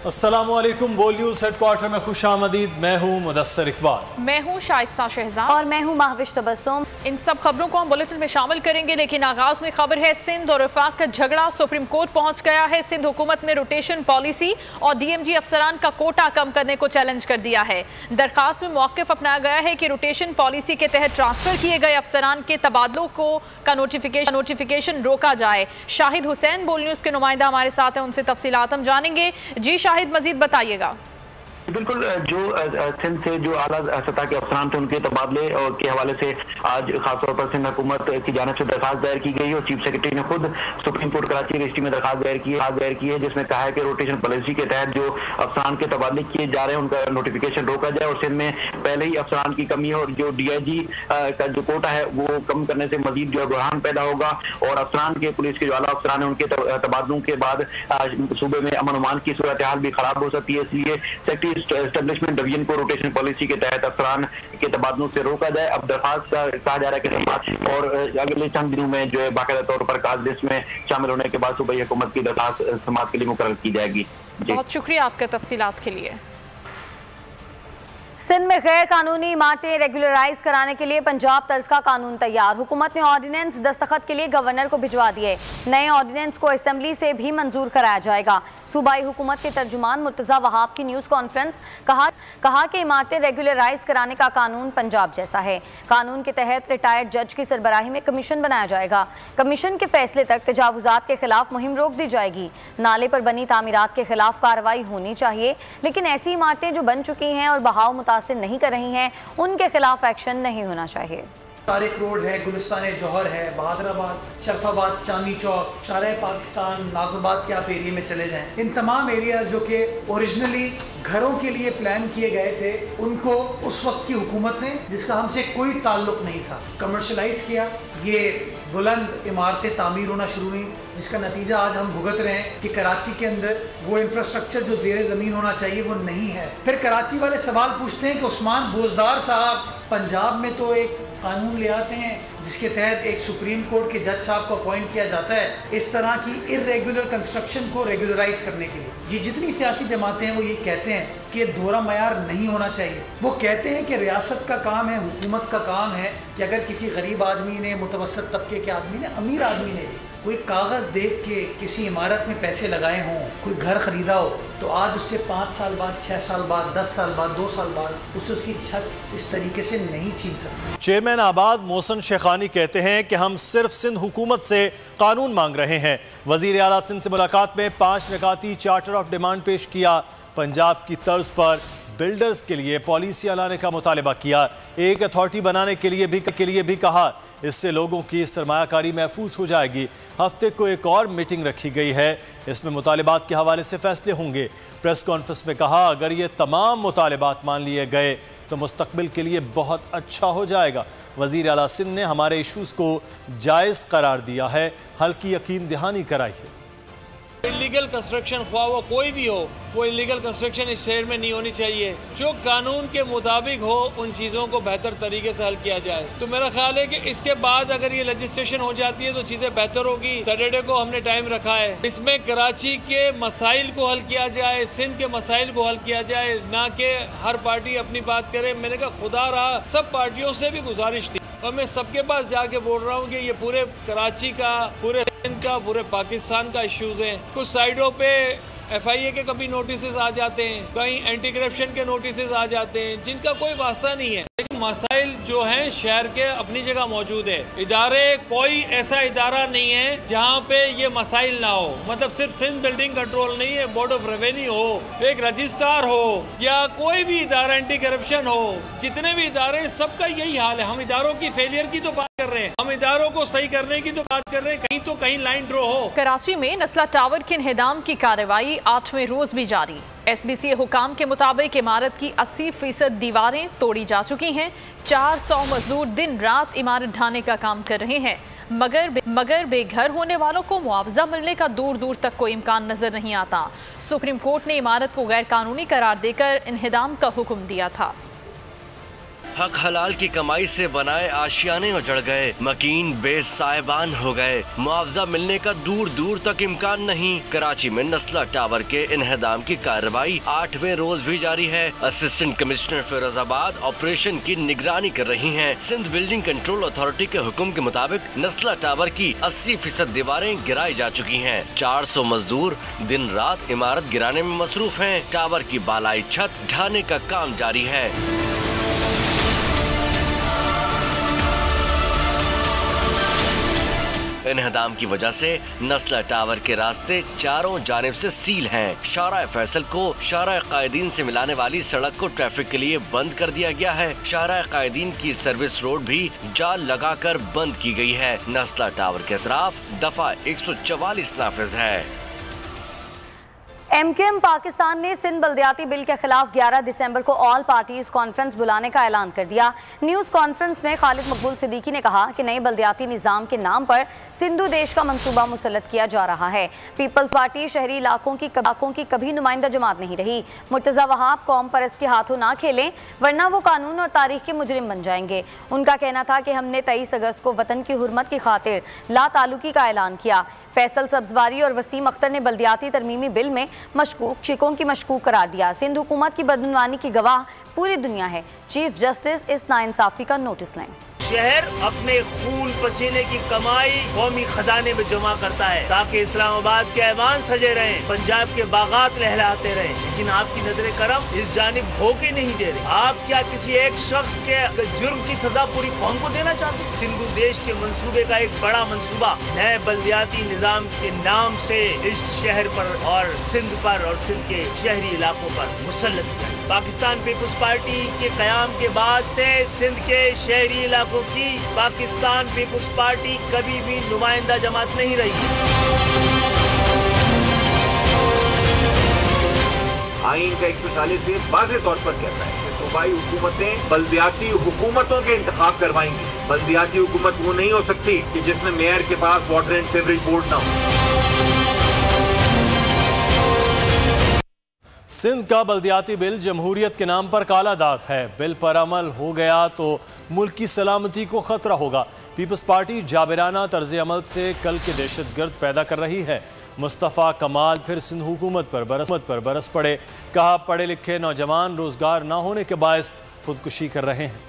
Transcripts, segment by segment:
अस्सलामुअलैकुम। बोल news headquarter में खुशामदीद। मैं हूँ मुदस्सर इकबाल। मैं हूँ शाइस्ता शहजाद और मैं हूँ महविश तबस्सुम। इन सब खबरों को हम बुलेटिन में शामिल करेंगे, लेकिन आगाज में खबर है सिंध और वफाक का झगड़ा सुप्रीम कोर्ट पहुंच गया है। सिंध हुकूमत ने रोटेशन पॉलिसी और डीएमजी अफसरान का कोटा कम करने को चैलेंज कर दिया है। दरखास्त में मौक़िफ़ अपनाया गया है कि रोटेशन पॉलिसी के तहत ट्रांसफर किए गए अफसरान के तबादलों को का नोटिफिकेशन रोका जाए। शाहिद हुसैन बोल न्यूज़ के नुमाइंदा हमारे साथ हैं, उनसे तफसीलात हम जानेंगे। जी शाहिद, मजीद बताइएगा। बिल्कुल, जो सिंध से जो आला सतह के अफसरान थे उनके तबादले और के हवाले से आज खासतौर पर सिंध हुकूमत की जानिब से दरखास्त दायर की गई और चीफ सेक्रेटरी ने खुद सुप्रीम कोर्ट कराची रजिस्ट्री में दरखास्त दायर की है, जिसमें कहा है कि रोटेशन पॉलिसी के तहत जो अफसरान के तबादले किए जा रहे हैं उनका नोटिफिकेशन रोका जाए और सिंध में पहले ही अफसरान की कमी है और जो DIG का जो कोटा है वो कम करने से मजीद जो बुरहान पैदा होगा और अफसरान के पुलिस के जो आला अफसरान है उनके तबादलों के बाद सूबे में अमन अमान की सूरत हाल भी खराब हो सकती है। इसलिए सेक्रेटरी एस्टेब्लिशमेंट डिवीजन को रोटेशन पॉलिसी के तहत अफसरान के तबादलों से रोका जाए। अब दरखास्त का कहा जा रहा है कि और अगले चंद दिनों में जो है बाकायदा तौर पर काज लिस्ट में शामिल होने के बाद सूबाई हुकूमत की दरखास्त समाअत के लिए मुकर्रर की जाएगी। बहुत शुक्रिया आपके तफसीलात के लिए। सिंध में गैर कानूनी इमारतें रेगुलराइज कराने के लिए पंजाब तर्ज का कानून तैयार। हुकूमत ने ऑर्डिनेंस दस्तखत के लिए गवर्नर को भिजवा दिए। नए ऑर्डिनेंस को असेंबली से भी मंजूर कराया जाएगा। सूबाई हुकूमत के तर्जुमान मुर्तज़ा वहाब की न्यूज़ कॉन्फ्रेंस कहा कि इमारतें रेगुलराइज कराने का कानून पंजाब जैसा है। कानून के तहत रिटायर्ड जज की सरबराही में कमीशन बनाया जाएगा। कमीशन के फैसले तक तजावुजात के खिलाफ मुहिम रोक दी जाएगी। नाले पर बनी तामीरात के खिलाफ कार्रवाई होनी चाहिए, लेकिन ऐसी इमारतें जो बन चुकी हैं और बहाव मुतासिर नहीं कर रही हैं उनके खिलाफ एक्शन नहीं होना चाहिए। तारिक रोड है, गुलिस्तान जौहर है, बहादुराबाद, शरफाबाद, चांदनी चौक, शारह पाकिस्तान, नाज़रबाद के आप एरिया में चले जाएं, इन तमाम एरिया जो कि ओरिजिनली घरों के लिए प्लान किए गए थे उनको उस वक्त की हुकूमत ने, जिसका हमसे कोई ताल्लुक नहीं था, कमर्शलाइज किया। ये बुलंद इमारतें तामीर होना शुरू हुई, जिसका नतीजा आज हम भुगत रहे हैं कि कराची के अंदर वो इंफ्रास्ट्रक्चर जो ज़ेरे ज़मीन होना चाहिए वो नहीं है। फिर कराची वाले सवाल पूछते हैं कि उस्मान बोजदार साहब पंजाब में तो एक कानून ले आते हैं जिसके तहत एक सुप्रीम कोर्ट के जज साहब को अपॉइंट किया जाता है इस तरह की इर्रेगुलर कंस्ट्रक्शन को रेगुलराइज करने के लिए। ये जितनी सियासी जमातें हैं वो ये कहते हैं कि ये दोहरा मयार नहीं होना चाहिए। वो कहते हैं कि रियासत का काम है, हुकूमत का काम है कि अगर किसी गरीब आदमी ने, मुतवसत तबके के आदमी ने, अमीर आदमी ने कोई कागज़ देख के किसी इमारत में पैसे लगाए हों, कोई घर ख़रीदा हो, तो आज उससे 5 साल बाद, 6 साल बाद, 10 साल बाद, 2 साल बाद उससे उसकी छत इस तरीके से नहीं छीन सकते। चेयरमैन आबाद मोहसिन शेखानी कहते हैं कि हम सिर्फ सिंध हुकूमत से कानून मांग रहे हैं। वज़ीर आला सिंध से मुलाकात में 5 रकाती चार्टर ऑफ डिमांड पेश किया। पंजाब की तर्ज पर बिल्डर्स के लिए पॉलिसियाँ लाने का मुतालबा किया। एक अथॉरिटी बनाने के लिए भी कहा। इससे लोगों की सरमायाकारी महफूज हो जाएगी। हफ्ते को एक और मीटिंग रखी गई है, इसमें मुतालिबात के हवाले से फैसले होंगे। प्रेस कॉन्फ्रेंस में कहा, अगर ये तमाम मुतालिबात मान लिए गए तो मुस्तकबिल के लिए बहुत अच्छा हो जाएगा। वज़ीर आला सिंध ने हमारे इशूज़ को जायज़ करार दिया है, हल की यकीन दहानी कराई है। इलीगल कंस्ट्रक्शन ख्वाह वो कोई भी हो, वो इलीगल कंस्ट्रक्शन इस शहर में नहीं होनी चाहिए। जो कानून के मुताबिक हो उन चीज़ों को बेहतर तरीके से हल किया जाए। तो मेरा ख्याल है कि इसके बाद अगर ये लेजिस्लेशन हो जाती है तो चीज़ें बेहतर होगी। सैटरडे को हमने टाइम रखा है, इसमें कराची के मसाइल को हल किया जाए, सिंध के मसाइल को हल किया जाए, ना कि हर पार्टी अपनी बात करे। मैंने कहा खुदा रहा, सब पार्टियों से भी गुजारिश थी और मैं सबके पास जाके बोल रहा हूँ कि ये पूरे कराची का, पूरे सिंध का, पूरे पाकिस्तान का इश्यूज़ हैं। कुछ साइडों पे FIA के कभी नोटिस आ जाते हैं, कहीं एंटी करप्शन के नोटिस आ जाते हैं जिनका कोई वास्ता नहीं है। लेकिन मसाइल जो हैं शहर के अपनी जगह मौजूद है। इदारे, कोई ऐसा इदारा नहीं है जहाँ पे ये मसाइल ना हो। मतलब सिर्फ सिंध बिल्डिंग कंट्रोल नहीं है, बोर्ड ऑफ रेवेन्यू हो, एक रजिस्ट्रार हो या कोई भी इदारा एंटी करप्शन हो, जितने भी इदारे सबका यही हाल है। हम इदारों की फेलियर की तो बात कर रहे हैं, हम इदारों को सही करने की तो बात कर रहे हैं, कहीं तो कहीं लाइन ड्रॉ हो। कराची में नस्ला टावर के इंहदाम की कार्रवाई 8वें रोज भी जारी। SBCA हुकाम के मुताबिक इमारत की 80% दीवारें तोड़ी जा चुकी हैं। 400 मजदूर दिन रात इमारत ढाने का काम कर रहे हैं, मगर बेघर होने वालों को मुआवजा मिलने का दूर दूर तक कोई इम्कान नजर नहीं आता। सुप्रीम कोर्ट ने इमारत को गैर कानूनी करार देकर इन्हिदाम का हुक्म दिया था। हक हलाल की कमाई से बनाए आशियाने उजड़ गए, मकीन बेसाहिबान हो गए, मुआवजा मिलने का दूर दूर तक इम्कान नहीं। कराची में नस्ला टावर के इन्हदाम की कार्रवाई 8वें रोज भी जारी है। असिस्टेंट कमिश्नर फिरोजाबाद ऑपरेशन की निगरानी कर रही हैं। सिंध बिल्डिंग कंट्रोल अथॉरिटी के हुक्म के मुताबिक नस्ला टावर की 80% दीवारें गिराई जा चुकी हैं। 400 मजदूर दिन रात इमारत गिराने में मसरूफ हैं। टावर की बालाई छत ढाने का काम जारी है। इन्हदाम की वजह से नस्ला टावर के रास्ते चारों जानिब से सील हैं। शाहराह फैसल को शाहराह कायदीन से मिलाने वाली सड़क को ट्रैफिक के लिए बंद कर दिया गया है। शाहराह कायदीन की सर्विस रोड भी जाल लगाकर बंद की गई है। नस्ला टावर के अतराफ दफा 144 नाफिज है। MQM पाकिस्तान ने सिंध बल्दियाती बिल के खिलाफ 11 दिसंबर को ऑल पार्टीज कॉन्फ्रेंस बुलाने का ऐलान कर दिया। न्यूज़ कॉन्फ्रेंस में खालिद मकबूल सिद्दीकी ने कहा कि नए बल्दियाती निज़ाम के नाम पर सिंधु देश का मंसूबा मुसल्लत किया जा रहा है। पीपल्स पार्टी शहरी इलाकों की कभी नुमाइंदा जमात नहीं रही। मुर्तज़ा वहाब कौम परस्त के हाथों ना खेलें वरना वो कानून और तारीख के मुजरिम बन जाएंगे। उनका कहना था कि हमने 23 अगस्त को वतन की हुर्मत की खातिर ला ताल्लुकी का ऐलान किया। फैसल सब्जवारी और वसीम अख्तर ने बल्दियाती तरमीमी बिल में मशकूक शिकों की मशकूक करार दिया। सिंध हुकूमत की बदनवानी की गवाह पूरी दुनिया है। चीफ जस्टिस इस नाइंसाफी का नोटिस लें। शहर अपने खून पसीने की कमाई कौमी खजाने में जमा करता है ताकि इस्लामाबाद के ऐवान सजे रहें, पंजाब के बागात लहराते रहें, लेकिन आपकी नजर करम इस जानिब हो के नहीं दे रहे। आप क्या किसी एक शख्स के जुर्म की सजा पूरी कौम को देना चाहते? सिंधु देश के मंसूबे का एक बड़ा मंसूबा नए बल्दियाती निजाम के नाम से इस शहर पर और सिंध पर और सिंध के शहरी इलाकों पर मुसल्लत किया। पाकिस्तान पीपुल्स पार्टी के कयाम के बाद से सिंध के शहरी इलाकों की पाकिस्तान पीपुल्स पार्टी कभी भी नुमाइंदा जमात नहीं रही। आईन का 140 वाज़ेह तौर पर कहता है कि सूबाई हुकूमतें बल्दियाती हुकूमतों के इंतखाब करवाएंगी। बल्दियाती हुकूमत वो नहीं हो सकती कि जिसमें मेयर के पास वाटर एंड सीवरेज बोर्ड ना हो। सिंध का बल्दियाती बिल जमहूरियत के नाम पर काला दाग है। बिल पर अमल हो गया तो मुल्क की सलामती को खतरा होगा। पीपल्स पार्टी जाबिराना तर्ज अमल से कल के दहशतगर्द पैदा कर रही है। मुस्तफ़ा कमाल फिर सिंध हुकूमत पर बरस पड़े। कहा पढ़े लिखे नौजवान रोजगार ना होने के बायस खुदकुशी कर रहे हैं।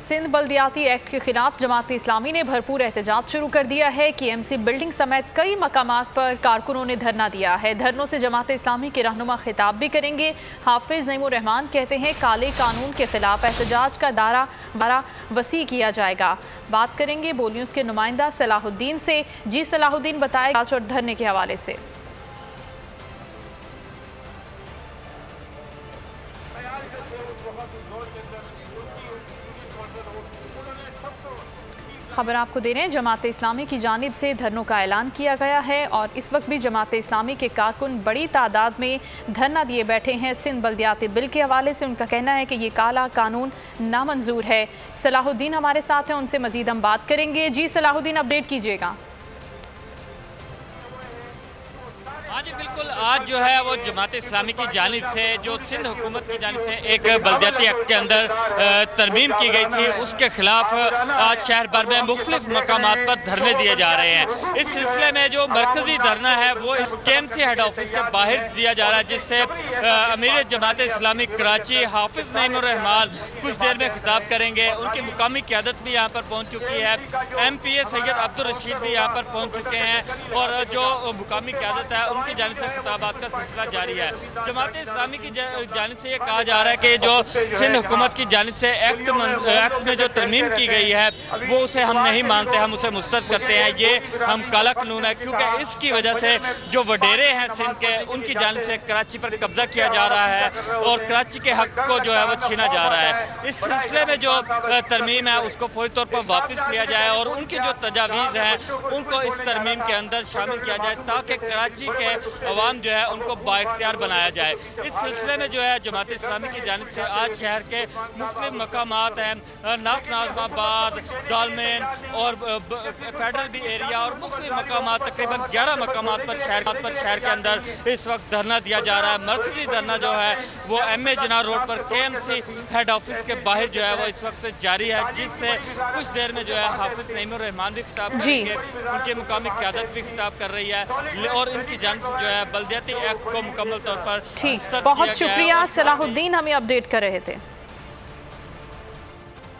सिंध बल्दियाती एक्ट के खिलाफ जमात इस्लामी ने भरपूर एहतजाज शुरू कर दिया है। KMC बिल्डिंग समेत कई मकामात पर कारकुनों ने धरना दिया है। धरनों से जमात इस्लामी के रहनुमा खिताब भी करेंगे। हाफिज नईमुर रहमान कहते हैं काले कानून के खिलाफ एहतजाज का दायरा वसी किया जाएगा। बात करेंगे बोलियों के नुमाइंदा सलाहुद्दीन से। जी सलाहुद्दीन बताए और धरने के हवाले से। खबर आपको दे रहे हैं, जमात इस्लामी की जानिब से धरनों का ऐलान किया गया है और इस वक्त भी जमात इस्लामी के कारकुन बड़ी तादाद में धरना दिए बैठे हैं। सिंध बल्दियाती बिल के हवाले से उनका कहना है कि ये काला कानून नामंजूर है। सलाहुद्दीन हमारे साथ हैं, उनसे मजीद हम बात करेंगे। जी सलाहुद्दीन, अपडेट कीजिएगा। हाँ जी बिल्कुल, आज जो है वो जमात इस्लामी की जानिब से जो सिंध हुकूमत की जानिब से एक बल्दियाती एक्ट के अंदर तरमीम की गई थी उसके खिलाफ आज शहर भर में मुख्तलिफ मकामात पर धरने दिए जा रहे हैं। इस सिलसिले में जो मरकजी धरना है वो KMC हेड ऑफिस के बाहर दिया जा रहा है, जिससे अमीर जमात इस्लामी कराची हाफिज नईमुर रहमान कुछ देर में खिताब करेंगे। उनकी मुकामी क़यादत भी यहाँ पर पहुँच चुकी है। MPA सैयद अब्दुल रशीद भी यहाँ पर पहुँच चुके हैं और जो मुकामी क़यादत है उनकी जानिब से खिताबात का सिलसिला जारी है। जमात इस्लामी की जानिब से ये कहा जा रहा है कि जो सिंध हुकूमत की जानिब से एक्ट में जो तरमीम की गई है वो उसे हम नहीं मानते, हम उसे मुस्तरद करते हैं। ये हम काला कानून है क्योंकि इसकी वजह से जो वडेरे हैं सिंध के उनकी जानिब से कराची पर कब्जा किया जा रहा है और कराची के हक को जो है वो छीना जा रहा है। इस सिलसिले में जो तरमीम है उसको फौरी तौर पर वापस लिया जाए और उनकी जो तजावीज़ हैं उनको इस तरमीम के अंदर शामिल किया जाए ताकि कराची के अवाम अमन जो है उनको बाइख्तियार बनाया जाए। इस सिलसिले में जो है जमात इस्लामी की जानिब से आज शहर के मुख्तलिफ मकामात हैं, नॉर्थ नाज़िमाबाद, डालमेन और फेडरल बी एरिया और मुख्तलिफ मकामात, तकरीबन 11 मकामात पर शहर के अंदर इस वक्त धरना दिया जा रहा है। मरकजी धरना जो है वो MA जिन्ना रोड पर KMC हेड ऑफिस के बाहर जो है वो इस वक्त जारी है, जिससे कुछ देर में जो है हाफिज नईमुर रहमान भी खिताब करेंगे, उनके मुकामी क़यादत भी खिताब कर रही है और इनकी जानिब से जो है बल्दियाती एक्ट को मुकम्मल तौर पर ठीक। बहुत शुक्रिया सलाहुद्दीन, हमें अपडेट कर रहे थे।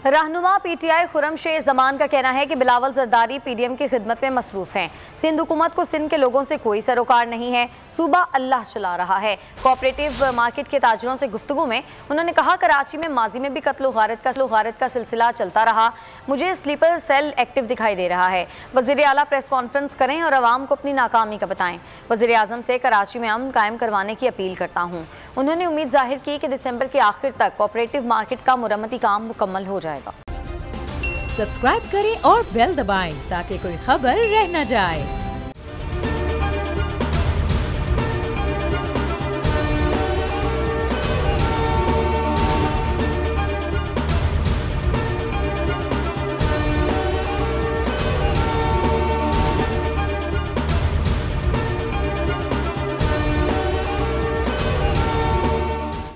रहनुमा PTI खुर्रम शेर जमान का कहना है कि बिलावल जरदारी PDM की खिदमत में मसरूफ हैं। सिंध हुकूमत को सिंध के लोगों से कोई सरोकार नहीं है, सूबा अल्लाह चला रहा है। कोऑपरेटिव मार्केट के ताजरों से गुफ्तगू में उन्होंने कहा, कराची में माजी में भी कत्ल गारत का सिलसिला चलता रहा, मुझे स्लीपर सेल एक्टिव दिखाई दे रहा है। वज़ीर आला प्रेस कॉन्फ्रेंस करें और आवाम को अपनी नाकामी का बताएं। वज़ीर आज़म से कराची में अमन कायम करवाने की अपील करता हूँ। उन्होंने उम्मीद जाहिर की कि दिसंबर के आखिर तक कोऑपरेटिव मार्केट का मुरम्मती काम मुकम्मल हो जाएगा। सब्सक्राइब करें और बेल दबाएं ताकि कोई खबर रह न जाए।